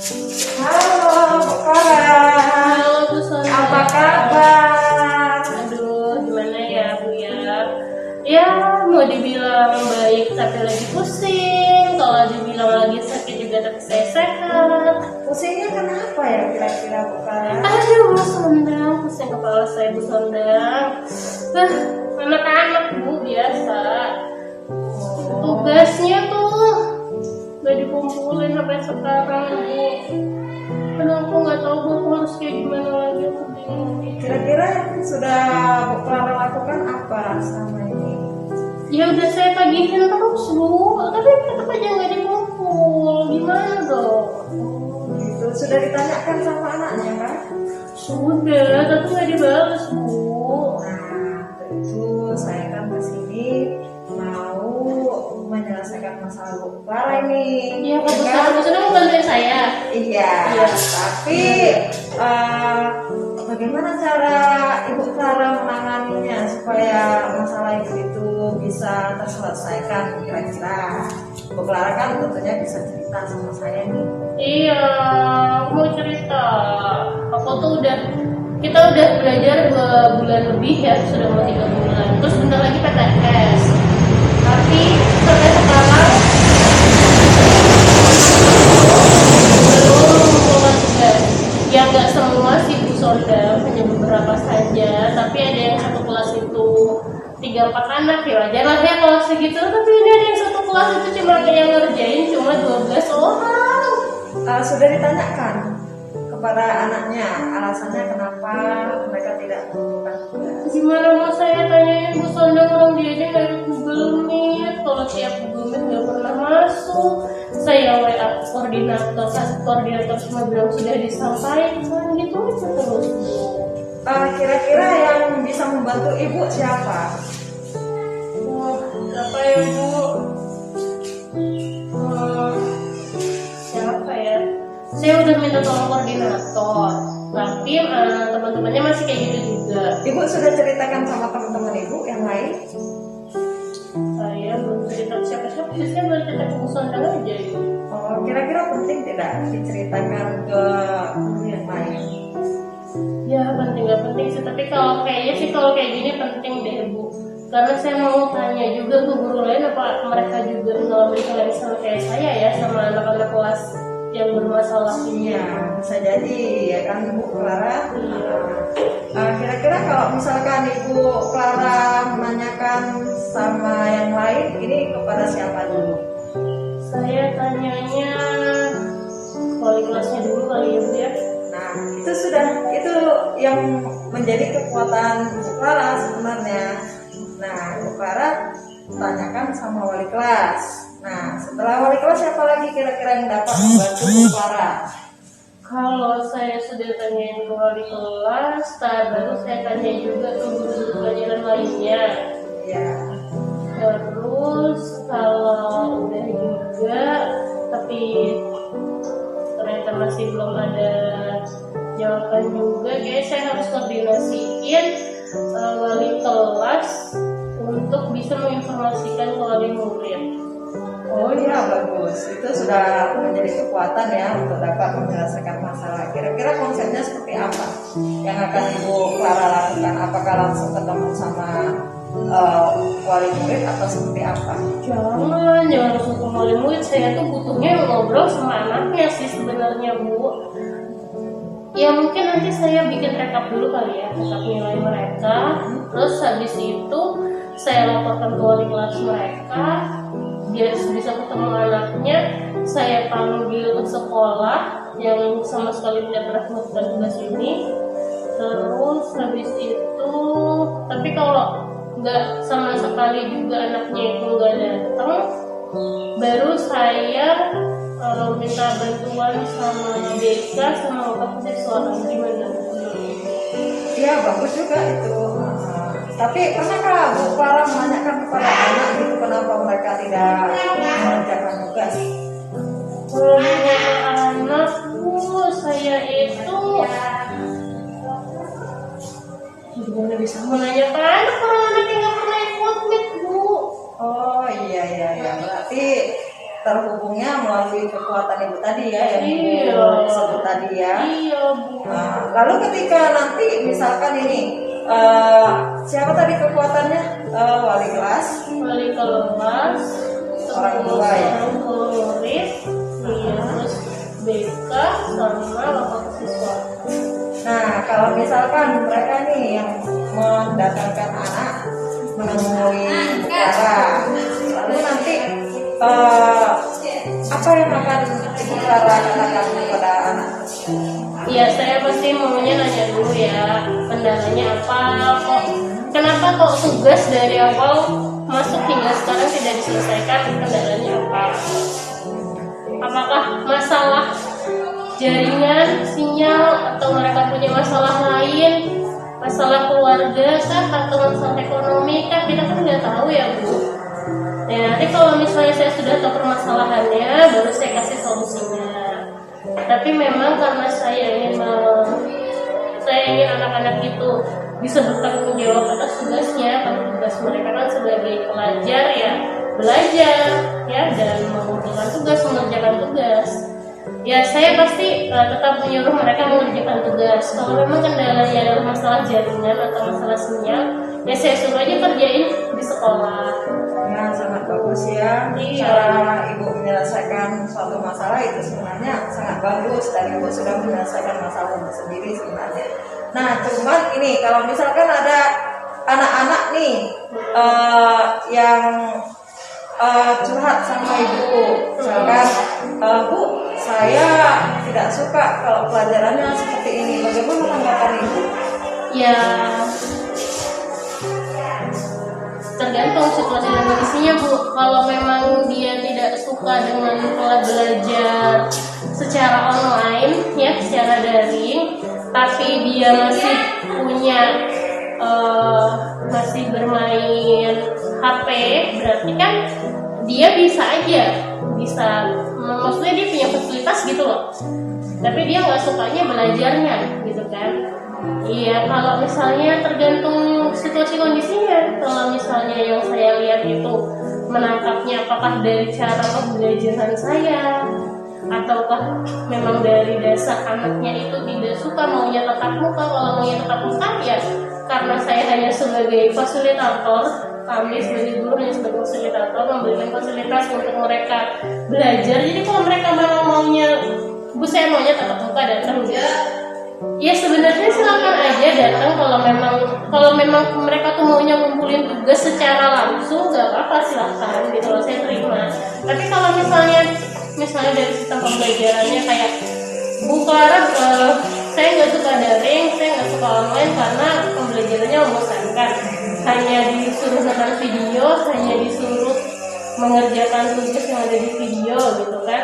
Halo, Bu Farah. Halo Bu Sonda. Apa kabar? Aduh, gimana ya Bu ya? Ya, mau dibilang baik tapi lagi pusing. Kalau dibilang lagi sakit juga tapi saya sehat. Pusingnya kenapa ya kira-kira Bu Farah? Aduh, Bu Sonda, pusing kepala saya Bu Sonda. Anak-anak Bu biasa. Tugasnya tuh gak dikumpulin sampai sekarang Bu. Aduh, aku nggak tahu Bu, aku harus kayak gimana lagi, aku bingung. Kira-kira yang sudah Bu Farah lakukan apa selama ini? Ya udah saya tagihin terus Bu, tapi tetap aja nggak dikumpul. Gimana dong? Gitu. Sudah ditanyakan sama anaknya kan? Sudah, tapi nggak dibalas Bu. Nah, itu saya kan kesini mau menyelesaikan masalah Bu Farah ini. Iya, Kak Ya kan? Bu Sonda mau bantuin saya. Iya, Iya. tapi bagaimana cara Ibu Clara menanganinya supaya masalah itu bisa terselesaikan kira-kira? Ibu Clara kan tentunya bisa cerita sama saya nih. Iya, aku mau cerita. Aku tuh kita udah belajar 2 bulan lebih ya, sudah mau 3 bulan. Terus bentar lagi PTS. Tapi sampai sekarang belum mengumpulkan tugas. Ya nggak semua sih Bu Sonda, hanya beberapa saja. Tapi ada yang satu kelas itu 3-4 anak, ya wajar lah ya kalau segitu. Tapi ini ada yang satu kelas itu cuma yang ngerjain cuma 12 orang. Sudah ditanyakan kepada anaknya alasannya kenapa mereka tidak mengumpulkan tugas. Gimana mau saya tanyain Bu Sonda, orang dia aja nggak ada Google Meet. Kalau tiap Google Meet nggak pernah masuk. Saya WA koordinator semua bilang sudah disampaikan gitu aja terus. Kira-kira yang bisa membantu Ibu siapa? Wah, siapa ya Bu? Siapa ya? Saya udah minta tolong koordinator, tapi teman-temannya masih kayak gitu juga. Ibu sudah ceritakan sama teman-teman Ibu yang lain? Saya belum cerita ke siapa-siapa, saya baru cerita ke Bu Sonda aja ya. Oh, kira-kira penting tidak diceritakan ke guru yang lain? Ya penting nggak penting sih, tapi kalau kayaknya sih kalau kayak gini penting deh Bu. Karena saya mau tanya juga ke guru lain apa mereka juga ngalamin hal yang sama kayak saya ya, sama anak-anak kelas yang bermasalah ini. Iya, bisa jadi ya kan Bu Clara. Kira-kira kalau misalkan Ibu Clara menanyakan sama yang lain, ini kepada siapa dulu? Saya tanyanya wali kelasnya dulu kali ya Bu ya. Nah, itu yang menjadi kekuatan Bu Clara sebenarnya. Nah, Bu Clara tanyakan sama wali kelas. Nah, setelah wali kelas siapa lagi kira-kira yang dapat membantu Bu Clara? Kalau saya sudah tanyain ke wali kelas, baru saya tanya juga ke guru-guru pelajaran lainnya. Ya, Terus kalau udah juga, tapi ternyata masih belum ada jawaban juga, kayak saya harus koordinasiin wali kelas untuk bisa menginformasikan ke wali murid. oh iya bagus. Itu sudah menjadi kekuatan ya untuk dapat menyelesaikan masalah. Kira-kira konsepnya seperti apa yang akan Ibu Clara lakukan? Apakah langsung ketemu sama wali murid atau seperti apa? Jangan langsung ke wali murid. Saya tuh butuhnya ngobrol sama anaknya sih sebenarnya Bu. Ya mungkin nanti saya bikin rekap dulu kali ya, rekap nilai mereka. Terus habis itu saya laporkan ke wali kelas mereka, biar bisa ketemu anaknya. Saya panggil ke sekolah yang sama sekali tidak pernah melakukan tugas ini. Terus habis itu, tapi kalau nggak sama sekali juga anaknya itu nggak datang, baru saya minta bantuan sama BK sama wakaf siswa. Gimana? Iya bagus juga itu. Tapi pernahkah Bu Clara menanyakan kepada anak gitu kenapa mereka tidak mengerjakan tugas? Kalau anak Bu, saya itu gimana bisa menanyakan anak kalau anaknya nggak pernah ikut meet Bu? Oh iya, berarti terhubungnya melalui kekuatan kekuatan ibu tadi ya yang Iya. ibu sebut tadi ya. Iya Bu. Nah, lalu ketika nanti misalkan ini siapa tadi kekuatannya, wali kelas, Wali kelas, Orang tua ya? orang tua murid, iya, terus BK sama bapak siswa. Nah kalau misalkan mereka nih yang mendatangkan anak menemui Clara, lalu nanti apa yang akan ibu Clara katakan kepada anak? Iya, saya pasti maunya nanya dulu ya, kendalanya apa, kenapa kok tugas dari awal masuk hingga sekarang tidak diselesaikan, kendalanya apa? Apakah masalah jaringan, sinyal, atau mereka punya masalah lain, masalah keluarga kah, atau masalah ekonomi kah? Kita kan nggak tahu ya Bu. Nah, nanti kalau misalnya saya sudah tahu permasalahannya, baru saya kasih solusinya. Tapi memang karena saya ingin anak-anak itu bisa bertanggung jawab atas tugasnya, karena tugas mereka kan sebagai pelajar ya belajar ya dan mengumpulkan tugas, mengerjakan tugas. Ya saya pasti tetap menyuruh mereka mengerjakan tugas. Kalau memang kendalanya adalah masalah jaringan atau masalah sinyal, ya saya suruh aja kerjain di sekolah. Ya sangat bagus ya. Iya. Cara ibu menyelesaikan suatu masalah itu sebenarnya sangat bagus dan ibu sudah menyelesaikan masalah ibu sendiri sebenarnya. Nah cuman ini kalau misalkan ada anak-anak nih yang curhat sama ibu, misalkan Bu saya tidak suka kalau pelajarannya seperti ini, bagaimana tanggapan ibu? Ya tergantung situasi dan kondisinya Bu. Kalau memang dia tidak suka dengan pola belajar secara online ya, secara daring, tapi dia masih punya masih bermain HP, berarti kan dia bisa aja, maksudnya dia punya fasilitas gitu loh, tapi dia nggak sukanya belajarnya gitu kan. Iya, kalau misalnya tergantung situasi kondisinya. Kalau misalnya yang saya lihat itu menangkapnya apakah dari cara pembelajaran saya, ataukah memang dari dasar anaknya itu tidak suka, maunya tetap muka. Kalau maunya tetap muka ya karena saya hanya sebagai fasilitator, kami sebagai guru hanya sebagai fasilitator memberikan fasilitas untuk mereka belajar. Jadi kalau mereka memang maunya, Bu saya maunya tetap muka, datang ya sebenarnya silakan aja datang. Kalau memang mereka tuh maunya ngumpulin tugas secara langsung, nggak apa-apa, silakan gitu loh, saya terima. Tapi kalau misalnya dari sistem pembelajarannya kayak Bu Clara, saya nggak suka daring, saya nggak suka online karena pembelajarannya membosankan, hanya disuruh nonton video, hanya disuruh mengerjakan tugas yang ada di video gitu kan.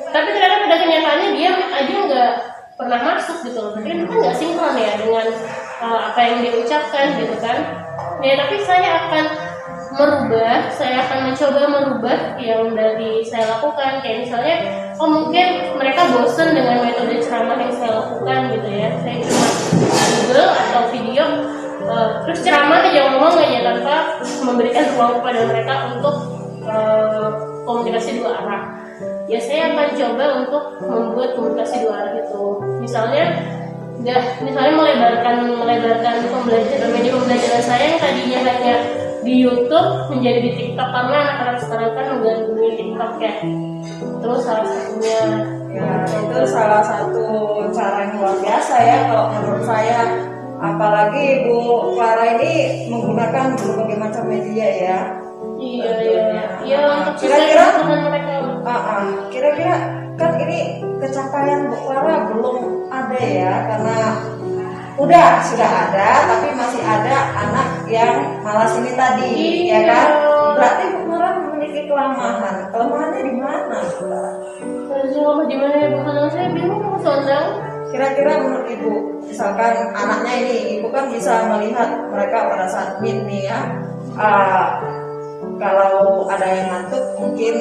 Tapi ternyata pada kenyataannya dia aja nggak pernah masuk gitu loh. Tapi itu kan nggak sinkron ya dengan apa yang dia ucapkan gitu kan. Ya tapi saya akan mencoba merubah yang dari saya lakukan. Kayak misalnya, mungkin mereka bosan dengan metode ceramah yang saya lakukan gitu ya. Saya cuma Google atau video, terus ceramah aja, ngomong aja tanpa memberikan ruang kepada mereka untuk komunikasi dua arah. Ya saya akan coba untuk membuat komunikasi dua arah itu. Misalnya melebarkan media pembelajaran saya yang tadinya hanya di YouTube menjadi di TikTok, karena anak-anak sekarang kan menggandrungi TikTok ya. Terus salah satunya Ya itu salah satu cara yang luar biasa ya kalau menurut saya. Apalagi Bu Clara ini menggunakan berbagai macam media ya. Iya untuk Kira-kira mereka. Kira-kira kan ini pencapaian Bu Clara belum ada ya, karena sudah ada tapi masih ada anak yang malas ini tadi. Iya. Ya kan? Berarti Bu Clara memiliki kelemahannya di mana? Kelemahan di mana ya Bu? Saya bingung mau sondang. Kira-kira menurut Ibu, misalkan anaknya ini, Ibu kan bisa melihat mereka pada saat meet nih ya. Kalau ada yang ngantuk, mungkin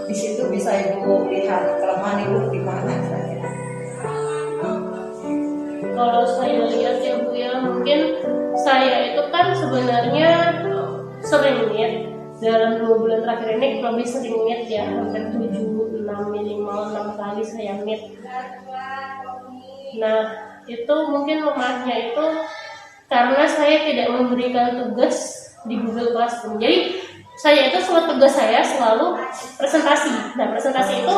di situ bisa Ibu lihat kelemahan Ibu di mana kira-kira. Kalau saya lihat ya Bu ya, mungkin saya itu kan sebenarnya sering dalam 2 bulan terakhir ini lebih sering meet ya, hampir 7, 6 minimal 6 kali saya meet. Nah itu mungkin lemahnya itu karena saya tidak memberikan tugas di Google Classroom. Jadi saya itu tugas saya selalu presentasi. Nah presentasi itu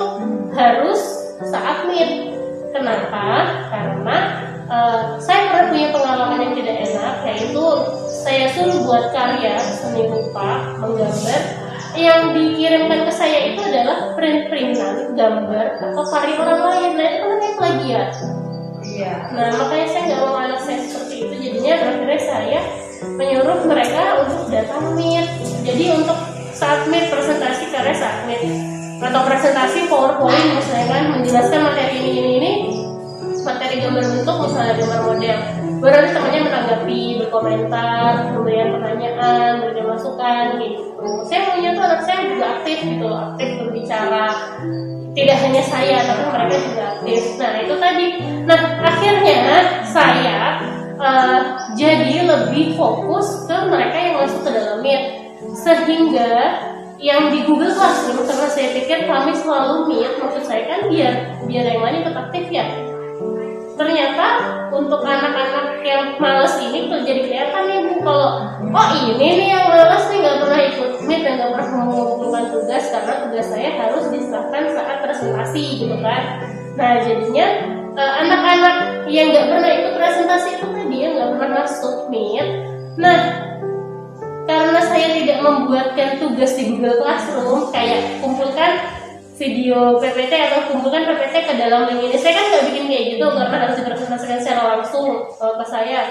harus saat meet. Kenapa? Karena saya pernah punya pengalaman yang tidak enak, yaitu saya suruh buat karya seni rupa menggambar, yang dikirimkan ke saya itu adalah print-printan gambar atau karya orang lain. Nah itu kan namanya plagiat. Iya. Nah makanya saya nggak mau anak saya seperti itu. Jadinya akhirnya saya menyuruh mereka untuk datang meet. Jadi untuk saat meet presentasi karya saat meet atau presentasi PowerPoint misalnya kan menjelaskan materi ini materi gambar bentuk misalnya gambar model, baru nanti temannya menanggapi, berkomentar, memberikan pertanyaan, memberikan masukan gitu. Saya maunya tuh anak saya juga aktif gitu, aktif berbicara, tidak hanya saya tapi mereka juga aktif. Nah itu tadi. Nah akhirnya saya jadi lebih fokus ke mereka yang masuk ke dalam meet, sehingga yang di Google Classroom karena saya pikir kami selalu meet, maksud saya kan biar yang lain ikut aktif ya. Ternyata untuk anak-anak yang malas ini jadi kelihatan nih Bu, kalau oh ini nih yang malas nih nggak pernah ikut meet dan nggak pernah mengumpulkan tugas karena tugas saya harus diserahkan saat presentasi gitu kan. Nah jadinya anak-anak yang nggak pernah ikut presentasi itu tadi yang nggak pernah masuk meet. Nah karena saya tidak membuatkan tugas di Google Classroom kayak kumpulkan video PPT atau kumpulkan PPT ke dalam link ini, saya kan nggak bikin kayak gitu karena harus dipresentasikan secara langsung ke saya.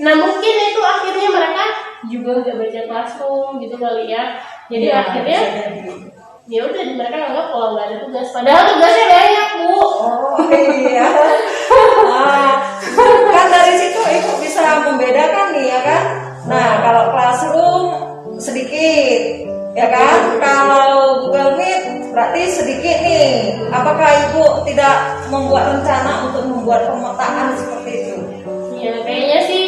Nah mungkin itu akhirnya mereka juga nggak baca Classroom gitu kali ya. Jadi ya, akhirnya ya udah mereka anggap kalau nggak ada tugas, padahal tugasnya banyak Bu. Oh iya. Kan dari situ Ibu bisa membedakan nih ya kan. Nah kalau Classroom sedikit ya kan, kalau Google Meet berarti sedikit nih. Apakah Ibu tidak membuat rencana untuk membuat pemetaan seperti itu? Ya kayaknya sih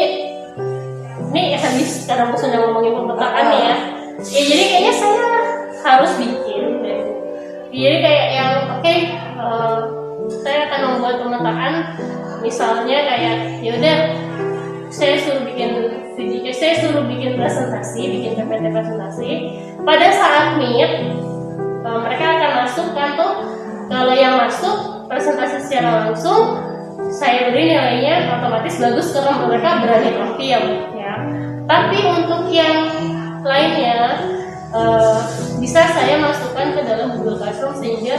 ini habis karena aku sudah ngomongin pemetaan nih ya. Ya jadi kayaknya saya harus bikin deh. Jadi kayak yang oke, saya akan membuat pemetaan misalnya kayak ya udah saya suruh bikin video, saya suruh bikin presentasi, bikin PPT presentasi. Pada saat meet mereka akan masuk kan tuh, kalau yang masuk presentasi secara langsung saya beri nilainya otomatis bagus karena mereka berani tampil ya. Tapi untuk yang lainnya bisa saya masukkan ke dalam Google Classroom sehingga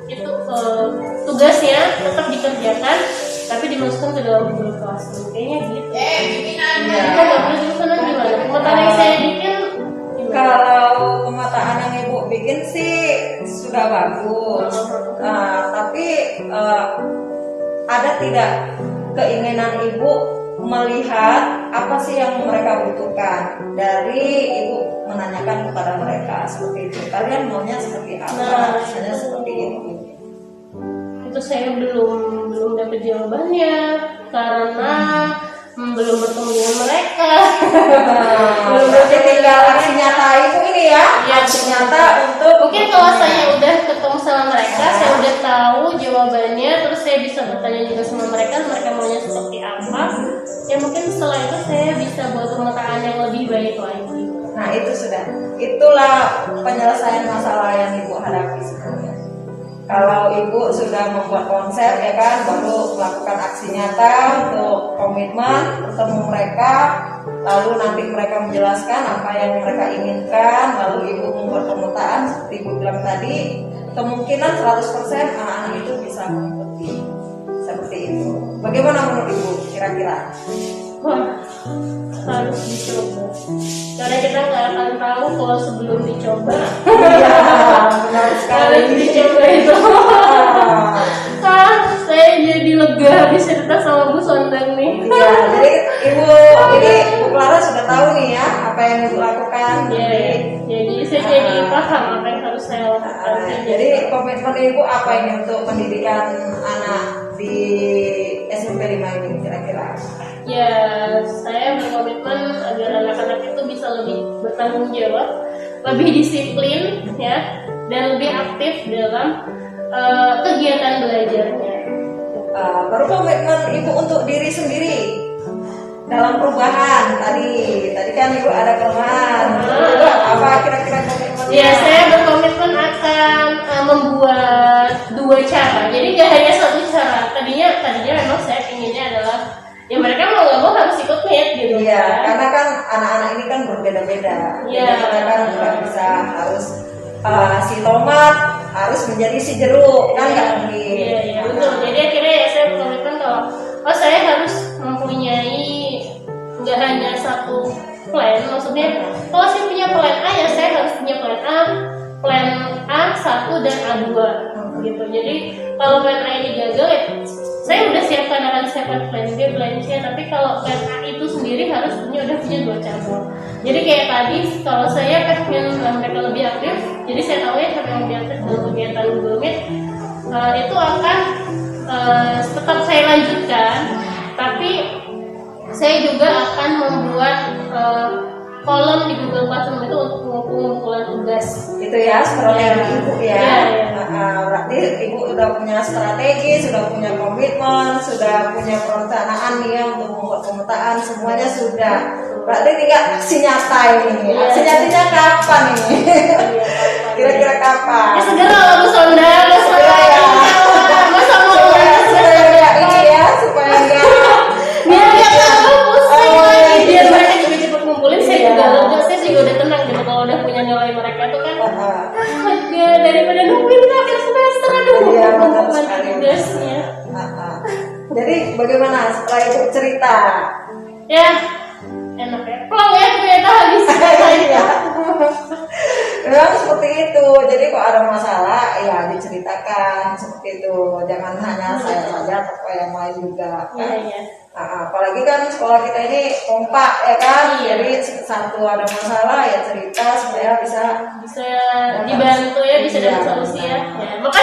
itu tugasnya tetap dikerjakan tapi dimasukkan ke dalam Google Classroom kayaknya gitu. Kita nggak perlu jurusan gimana? Pemetaan yang saya bikin kalau pemetaan yang Ibu bikin sih sudah bagus, tapi ada tidak keinginan Ibu melihat apa sih yang mereka butuhkan dari Ibu menanyakan kepada mereka seperti itu. Kalian maunya seperti apa? Hanya seperti itu. Itu saya belum dapat jawabannya karena belum bertemu dengan mereka. Belum berarti tinggal aksi nyata Ibu ini ya. Aksi nyata untuk mungkin kalau saya udah ketemu sama mereka, saya udah tahu jawabannya, terus saya bisa bertanya juga sama mereka maunya seperti apa. Ya mungkin setelah itu saya bisa buat pemetaan yang lebih baik lagi. Nah itu sudah, itulah penyelesaian masalah yang Ibu hadapi sebenarnya. Kalau Ibu sudah membuat konsep ya kan, baru melakukan aksi nyata untuk komitmen bertemu mereka, lalu nanti mereka menjelaskan apa yang mereka inginkan, lalu Ibu membuat pemetaan seperti Ibu bilang tadi, kemungkinan 100% anak-anak itu bisa mengikuti seperti itu. Bagaimana menurut Ibu kira-kira? Wah, harus dicoba. Karena kita nggak akan tahu kalau sebelum dicoba. Iya, benar sekali. Harus dicoba itu. Saya jadi lega habis cerita sama Bu Sondang nih. Iya, jadi Ibu Clara sudah tahu nih ya apa yang Ibu lakukan. Iya, jadi saya jadi paham apa yang harus saya lakukan. Jadi komitmen Ibu apa ini untuk pendidikan anak di SMP 5 ini kira-kira? Ya, saya berkomitmen agar anak-anak itu bisa lebih bertanggung jawab, lebih disiplin, ya, dan lebih aktif dalam kegiatan belajarnya. Baru komitmen ibu untuk diri sendiri dalam perubahan tadi kan ibu ada kelemahan. Ibu apa kira-kira komitmennya? Ya, saya berkomitmen akan membuat 2 cara. Jadi nggak hanya satu cara. Tadinya memang saya inginnya adalah ya mereka mau nggak mau harus ikut NET gitu. Iya, kan. karena kan anak-anak ini kan berbeda-beda. Iya. Jadi kita kan nggak bisa harus si tomat harus menjadi si jeruk kan nggak mungkin. Iya, betul. Jadi akhirnya ya saya berkomitmen kalau saya harus mempunyai nggak hanya satu plan, maksudnya kalau saya punya plan A ya saya harus punya plan A1 dan A2 gitu. Jadi kalau plan A ini gagal ya saya udah akan siapkan plan B, plan C, tapi kalau plan A itu sendiri udah punya 2 cabang. Jadi kayak tadi kalau saya pengen mereka lebih aktif, jadi saya tahu ya siapa yang lebih aktif dalam kegiatan Google Meet itu akan tetap saya lanjutkan, tapi saya juga akan membuat kolom di Google Classroom itu untuk pengumpulan tugas. Itu ya strategi ibu ya. Iya. Berarti ibu sudah punya strategi, sudah punya komitmen, sudah punya perencanaan nih ya untuk membuat pemetaan, semuanya sudah. Berarti tinggal aksi nyata ini. Iya. Aksi nyatanya kapan ini? Kira-kira kapan? Ya segera lah Bu Sonda, Segera ya. masa mau Supaya nggak ini ya, supaya nggak biar nggak terlalu pusing Oh, lagi, iya. biar mereka juga cepat ngumpulin. Saya Iya. juga lega, saya juga udah tenang gitu kalau udah punya nilai mereka tuh kan. Ya, daripada nungguin akhir semester aduh Iya, benar mengumpulkan sekali. tugasnya. Jadi bagaimana setelah ibu cerita? Ya enak ya, plong ya ternyata habis Iya. Memang seperti itu. Jadi kok ada masalah ya diceritakan seperti itu. Jangan hanya saya saja, tapi yang lain juga. Iya, Kan? iya. Apalagi kan sekolah kita ini kompak ya kan. Iya. Jadi satu ada masalah ya cerita supaya bisa Bisa dibantu ya, bisa dapat Iya. solusi ya. Ya, makasih